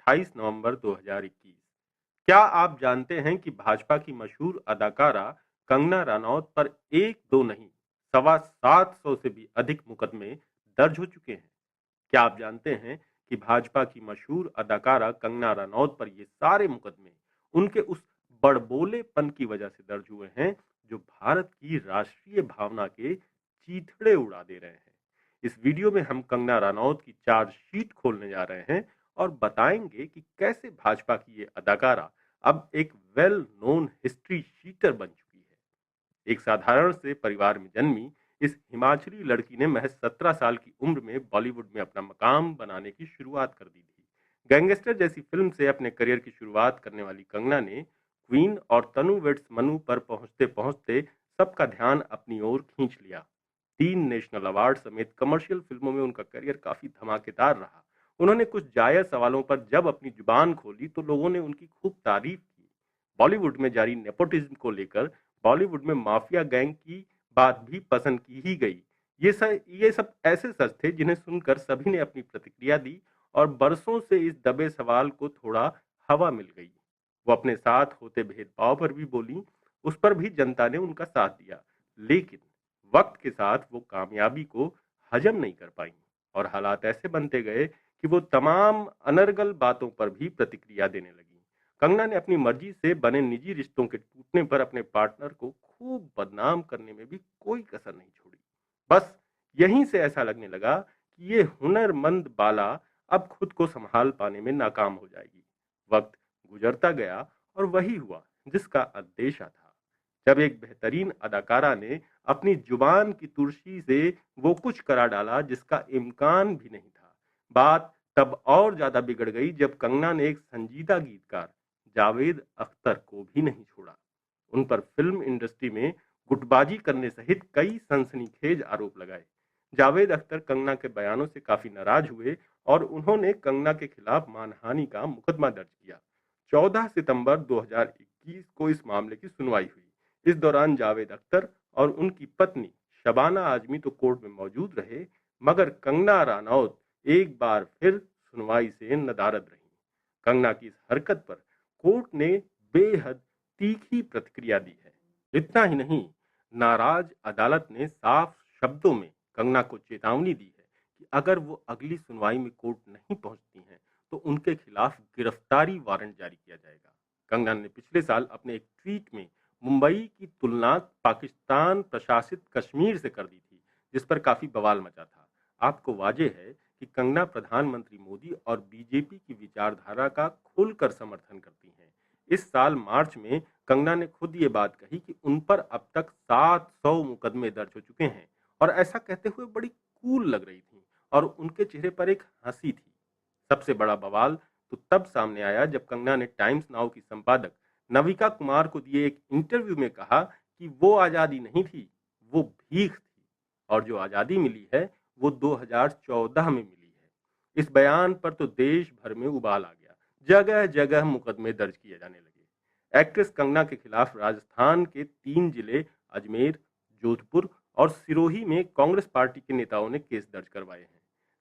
28 नवंबर 2021। क्या आप जानते हैं कि भाजपा की मशहूर अदाकारा कंगना रनौत पर एक दो नहीं, सवा 700 से भी अधिक मुकदमे दर्ज हो चुके हैं? क्या आप जानते हैं कि भाजपा की मशहूर अदाकारा कंगना रनौत पर ये सारे मुकदमे उनके उस बड़बोलेपन की वजह से दर्ज हुए हैं जो भारत की राष्ट्रीय भावना के चीथड़े उड़ा दे रहे हैं। इस वीडियो में हम कंगना रनौत की चार्जशीट खोलने जा रहे हैं और बताएंगे कि कैसे भाजपा की ये अदाकारा अब एक वेल नोन हिस्ट्री शीटर बन चुकी है। एक साधारण से परिवार में जन्मी इस हिमाचली लड़की ने महज 17 साल की उम्र में बॉलीवुड में अपना मकाम बनाने की शुरुआत कर दी थी। गैंगस्टर जैसी फिल्म से अपने करियर की शुरुआत करने वाली कंगना ने क्वीन और तनु वेड्स मनु पर पहुंचते पहुंचते सबका ध्यान अपनी ओर खींच लिया। 3 नेशनल अवार्ड समेत कमर्शियल फिल्मों में उनका करियर काफी धमाकेदार रहा। उन्होंने कुछ जायज सवालों पर जब अपनी जुबान खोली तो लोगों ने उनकी खूब तारीफ की। बॉलीवुड में जारी नेपोटिज्म को लेकर बॉलीवुड में माफिया गैंग की बात भी पसंद की ही गई। ये सब ऐसे सच थे जिन्हें सुनकर सभी ने अपनी प्रतिक्रिया दी और बरसों से इस दबे सवाल को थोड़ा हवा मिल गई। वो अपने साथ होते भेदभाव पर भी बोली, उस पर भी जनता ने उनका साथ दिया। लेकिन वक्त के साथ वो कामयाबी को हजम नहीं कर पाई और हालात ऐसे बनते गए कि वो तमाम अनर्गल बातों पर भी प्रतिक्रिया देने लगी। कंगना ने अपनी मर्जी से बने निजी रिश्तों के टूटने पर अपने पार्टनर को खूब बदनाम करने में भी कोई कसर नहीं छोड़ी। बस यहीं से ऐसा लगने लगा कि ये हुनरमंद बाला अब खुद को संभाल पाने में नाकाम हो जाएगी। वक्त गुजरता गया और वही हुआ जिसका अंदेशा था। जब एक बेहतरीन अदाकारा ने अपनी जुबान की तुर्शी से वो कुछ करा डाला जिसका इम्कान भी नहीं था। बात तब और ज्यादा बिगड़ गई जब कंगना ने एक संजीदा गीतकार जावेद अख्तर को भी नहीं छोड़ा। उन पर फिल्म इंडस्ट्री में गुटबाजी करने सहित कई सनसनीखेज आरोप लगाए। जावेद अख्तर कंगना के बयानों से काफी नाराज हुए और उन्होंने कंगना के खिलाफ मानहानि का मुकदमा दर्ज किया। 14 सितंबर 2021 को इस मामले की सुनवाई हुई। इस दौरान जावेद अख्तर और उनकी पत्नी शबाना आजमी तो कोर्ट में मौजूद रहे, मगर कंगना रनौत एक बार फिर सुनवाई से नदारद रही। कंगना की इस हरकत पर कोर्ट ने बेहद तीखी प्रतिक्रिया दी है। इतना ही नहीं, नाराज अदालत ने साफ शब्दों में कंगना को चेतावनी दी है कि अगर वो अगली सुनवाई में कोर्ट नहीं पहुंचती हैं तो उनके खिलाफ गिरफ्तारी वारंट जारी किया जाएगा। कंगना ने पिछले साल अपने एक ट्वीट में मुंबई की तुलना पाकिस्तान प्रशासित कश्मीर से कर दी थी, जिस पर काफी बवाल मचा था। आपको वाजे है कि कंगना प्रधानमंत्री मोदी और बीजेपी की विचारधारा का खुलकर समर्थन करती हैं। इस साल मार्च में कंगना ने खुद ये बात कही कि उन पर अब तक 700 मुकदमे दर्ज हो चुके हैं और ऐसा कहते हुए बड़ी कूल लग रही थी और उनके चेहरे पर एक हंसी थी। सबसे बड़ा बवाल तो तब सामने आया जब कंगना ने टाइम्स नाउ की संपादक नविका कुमार को दिए एक इंटरव्यू में कहा कि वो आज़ादी नहीं थी, वो भीख थी और जो आज़ादी मिली है वो 2014 में मिली है। इस बयान पर तो देश भर में उबाल आ गया। जगह जगह मुकदमे दर्ज किए जाने लगे। एक्ट्रेस कंगना के खिलाफ राजस्थान के 3 जिले अजमेर, जोधपुर और सिरोही में कांग्रेस पार्टी के नेताओं ने केस दर्ज करवाए हैं।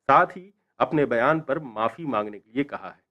साथ ही अपने बयान पर माफी मांगने के लिए कहा है।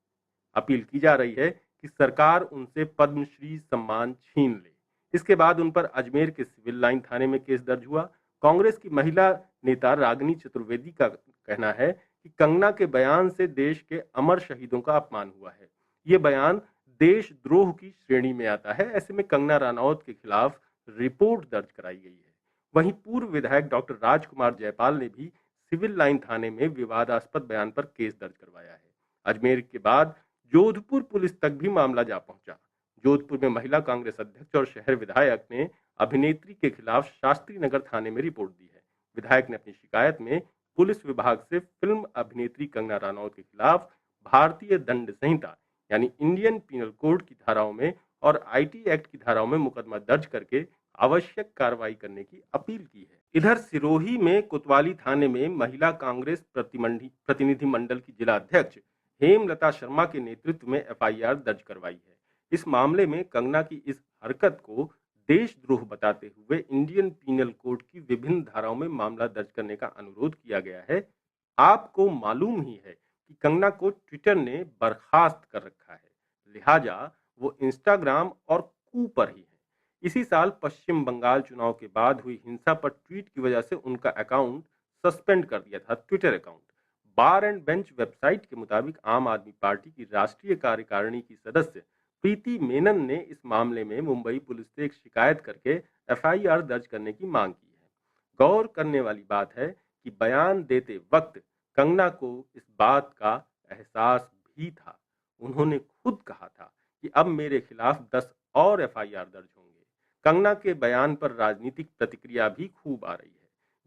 अपील की जा रही है कि सरकार उनसे पद्मश्री सम्मान छीन ले। इसके बाद उन पर अजमेर के सिविल लाइन थाने में केस दर्ज हुआ। कांग्रेस की महिला नेता रागिनी चतुर्वेदी का कहना है कि कंगना के बयान से देश के अमर शहीदों का अपमान हुआ है। ये बयान देशद्रोह की श्रेणी में आता है। ऐसे में कंगना रनौत के खिलाफ रिपोर्ट दर्ज कराई गई है। वहीं पूर्व विधायक डॉक्टर राजकुमार जयपाल ने भी सिविल लाइन थाने में विवादास्पद बयान पर केस दर्ज करवाया है। अजमेर के बाद जोधपुर पुलिस तक भी मामला जा पहुंचा। जोधपुर में महिला कांग्रेस अध्यक्ष और शहर विधायक ने अभिनेत्री के खिलाफ शास्त्री नगर थाने में रिपोर्ट दी है। विधायक ने अपनी शिकायत में पुलिस विभाग से फिल्म अभिनेत्री कंगना रनौत के खिलाफ भारतीय दंड संहिता यानी इंडियन पीनल कोड की धाराओं में और आईटी एक्ट की धाराओं में मुकदमा दर्ज करके आवश्यक कार्रवाई करने की अपील की है। इधर सिरोही में कोतवाली थाने में महिला कांग्रेस प्रतिनिधि मंडल की जिला अध्यक्ष हेमलता शर्मा के नेतृत्व में एफआईआर दर्ज करवाई है। इस मामले में कंगना की इस हरकत को देशद्रोह बताते हुए इंडियन पीनल कोड की विभिन्न धाराओं में मामला दर्ज करने का अनुरोध किया गया है। आपको मालूम ही है कि कंगना को ट्विटर ने बर्खास्त कर रखा है, लिहाजा वो इंस्टाग्राम और कू पर ही है। इसी साल पश्चिम बंगाल चुनाव के बाद हुई हिंसा पर ट्वीट की वजह से उनका अकाउंट सस्पेंड कर दिया था, Twitter account. Bar and bench website के मुताबिक आम आदमी पार्टी की राष्ट्रीय कार्यकारिणी की सदस्य प्रीति मेनन ने इस मामले में मुंबई पुलिस से एक शिकायत करके एफआईआर दर्ज करने की मांग की है। गौर करने वाली बात है कि बयान देते वक्त कंगना को इस बात का एहसास भी था। उन्होंने खुद कहा था कि अब मेरे खिलाफ 10 और एफआईआर दर्ज होंगे। कंगना के बयान पर राजनीतिक प्रतिक्रिया भी खूब आ रही है।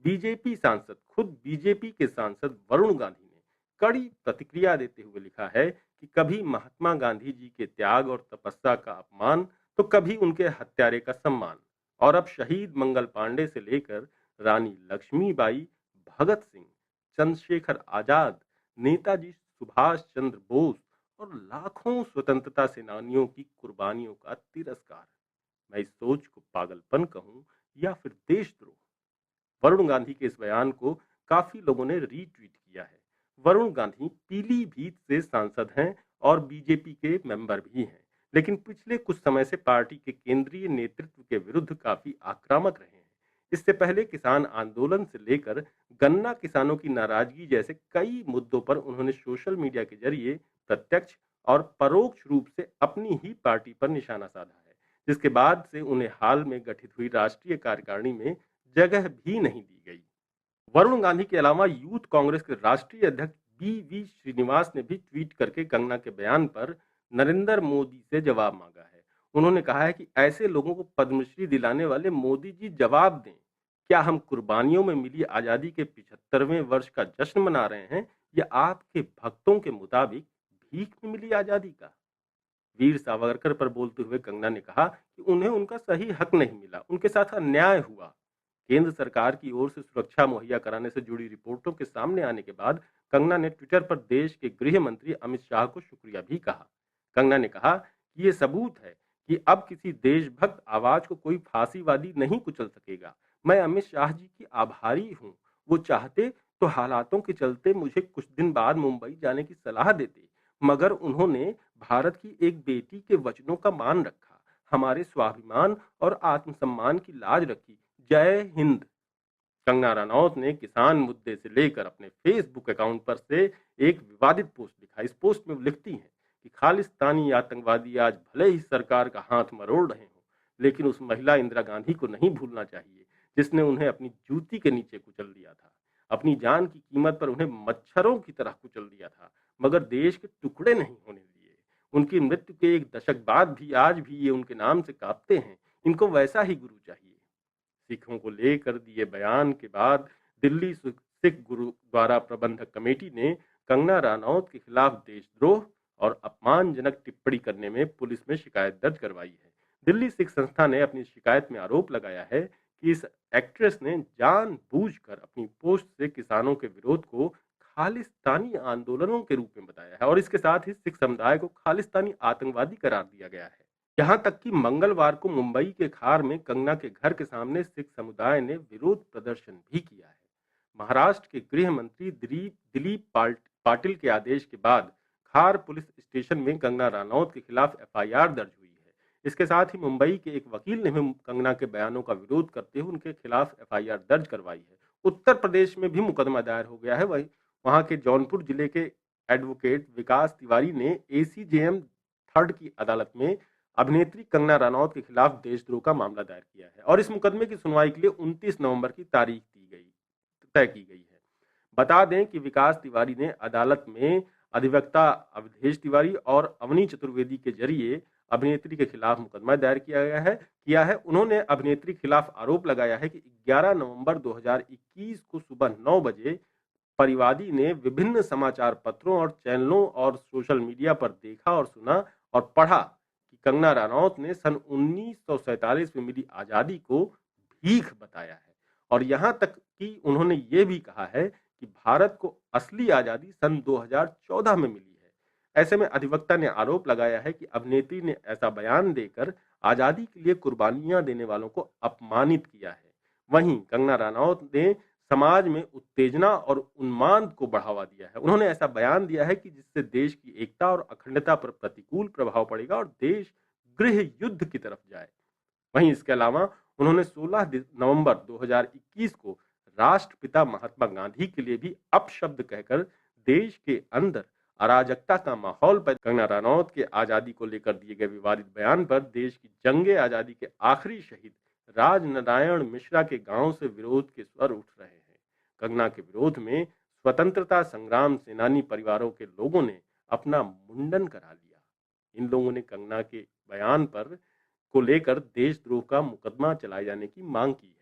बीजेपी के सांसद वरुण गांधी ने कड़ी प्रतिक्रिया देते हुए लिखा है कि कभी महात्मा गांधी जी के त्याग और तपस्या का अपमान, तो कभी उनके हत्यारे का सम्मान। और अब शहीद मंगल पांडे से लेकर रानी लक्ष्मीबाई, भगत सिंह, चंद्रशेखर आजाद, नेताजी सुभाष चंद्र बोस और लाखों स्वतंत्रता सेनानियों की कुर्बानियों का तिरस्कार। मैं इस सोच को पागलपन कहूं या फिर देशद्रोह। वरुण गांधी के इस बयान को काफी लोगों ने रीट्वीट किया है। वरुण गांधी पीलीभीत से सांसद हैं और बीजेपी के मेंबर भी हैं, लेकिन पिछले कुछ समय से पार्टी के केंद्रीय नेतृत्व के विरुद्ध काफी आक्रामक रहे हैं। इससे पहले किसान आंदोलन से लेकर गन्ना किसानों की नाराजगी जैसे कई मुद्दों पर उन्होंने सोशल मीडिया के जरिए प्रत्यक्ष और परोक्ष रूप से अपनी ही पार्टी पर निशाना साधा है, जिसके बाद से उन्हें हाल में गठित हुई राष्ट्रीय कार्यकारिणी में जगह भी नहीं दी गई। वरुण गांधी के अलावा यूथ कांग्रेस के राष्ट्रीय अध्यक्ष बी श्रीनिवास ने भी ट्वीट करके कंगना के बयान पर नरेंद्र मोदी से जवाब मांगा है। उन्होंने कहा है कि ऐसे लोगों को पद्मश्री दिलाने वाले मोदी जी जवाब दें, क्या हम कुर्बानियों में मिली आजादी के 75वें वर्ष का जश्न मना रहे हैं या आपके भक्तों के मुताबिक भीख में मिली आजादी का। वीर सावरकर पर बोलते हुए कंगना ने कहा कि उन्हें उनका सही हक नहीं मिला, उनके साथ अन्याय हुआ। केंद्र सरकार की ओर से सुरक्षा मुहैया कराने से जुड़ी रिपोर्टों के सामने आने के बाद कंगना ने ट्विटर पर देश के गृह मंत्री अमित शाह को शुक्रिया भी कहा। कंगना ने कहा कि ये सबूत है कि अब किसी देशभक्त आवाज को कोई फांसीवादी नहीं कुचल सकेगा। मैं अमित शाह जी की आभारी हूँ। वो चाहते तो हालातों के चलते मुझे कुछ दिन बाद मुंबई जाने की सलाह देते, मगर उन्होंने भारत की एक बेटी के वचनों का मान रखा, हमारे स्वाभिमान और आत्मसम्मान की लाज रखी। जय हिंद। कंगना रनौत ने किसान मुद्दे से लेकर अपने फेसबुक अकाउंट पर से एक विवादित पोस्ट लिखा। इस पोस्ट में वो लिखती हैं कि खालिस्तानी आतंकवादी आज भले ही सरकार का हाथ मरोड़ रहे हों, लेकिन उस महिला इंदिरा गांधी को नहीं भूलना चाहिए जिसने उन्हें अपनी जूती के नीचे कुचल दिया था, अपनी जान की कीमत पर उन्हें मच्छरों की तरह कुचल दिया था, मगर देश के टुकड़े नहीं होने दिए। उनकी मृत्यु के एक दशक बाद भी आज भी ये उनके नाम से कांपते हैं। इनको वैसा ही गुरु चाहिए। सिखों को लेकर दिए बयान के बाद दिल्ली सिख गुरुद्वारा प्रबंधक कमेटी ने कंगना रनौत के खिलाफ देशद्रोह और अपमानजनक टिप्पणी करने में पुलिस में शिकायत दर्ज करवाई है। दिल्ली सिख संस्था ने अपनी शिकायत में आरोप लगाया है कि इस एक्ट्रेस ने जानबूझकर अपनी पोस्ट से किसानों के विरोध को खालिस्तानी आंदोलनों के रूप में बताया है और इसके साथ ही सिख समुदाय को खालिस्तानी आतंकवादी करार दिया गया है। यहां तक कि मंगलवार को मुंबई के खार में कंगना के घर के सामने सिख समुदाय ने विरोध प्रदर्शन भी किया है। महाराष्ट्र के गृह मंत्री दिलीप पाटिल के आदेश के बाद खार पुलिस स्टेशन में कंगना रनौत के खिलाफ एफआईआर दर्ज हुई है। इसके साथ ही मुंबई के एक वकील ने भी कंगना के बयानों का विरोध करते हुए उनके खिलाफ एफआईआर दर्ज करवाई है। उत्तर प्रदेश में भी मुकदमा दायर हो गया है। वहां के जौनपुर जिले के एडवोकेट विकास तिवारी ने एसीजेएम थर्ड की अदालत में अभिनेत्री कंगना रनौत के खिलाफ देशद्रोह का मामला दायर किया है और इस मुकदमे की सुनवाई के लिए 29 नवंबर की तारीख तय की गई है। बता दें कि विकास तिवारी ने अदालत में अधिवक्ता अवधेश तिवारी और अवनी चतुर्वेदी के जरिए अभिनेत्री के खिलाफ मुकदमा दायर किया है। उन्होंने अभिनेत्री के खिलाफ आरोप लगाया है कि 11 नवंबर 2021 को सुबह 9 बजे परिवादी ने विभिन्न समाचार पत्रों और चैनलों और सोशल मीडिया पर देखा और सुना और पढ़ा कि कंगना रनौत ने सन 1947 में मिली आजादी को भीख बताया है और यहां तक कि उन्होंने ये भी कहा है कि भारत को असली आजादी सन 2014 में मिली है। ऐसे में अधिवक्ता ने आरोप लगाया है कि अभिनेत्री ने ऐसा बयान देकर आजादी के लिए कुर्बानियां देने वालों को अपमानित किया है। वहीं कंगना रनौत ने समाज में उत्तेजना और उन्माद को बढ़ावा दिया है। उन्होंने ऐसा बयान दिया है कि जिससे देश की एकता और अखंडता पर प्रतिकूल प्रभाव पड़ेगा और देश गृह युद्ध की तरफ जाए। वहीं इसके अलावा उन्होंने 16 नवंबर 2021 को राष्ट्रपिता महात्मा गांधी के लिए भी अपशब्द कहकर देश के अंदर अराजकता का माहौल पैदा। कंगना रनौत के आजादी को लेकर दिए गए विवादित बयान पर देश की जंगे आजादी के आखिरी शहीद राजनारायण मिश्रा के गांव से विरोध के स्वर उठ रहे हैं। कंगना के विरोध में स्वतंत्रता संग्राम सेनानी परिवारों के लोगों ने अपना मुंडन करा लिया। इन लोगों ने कंगना के बयान पर को लेकर देशद्रोह का मुकदमा चलाए जाने की मांग की है।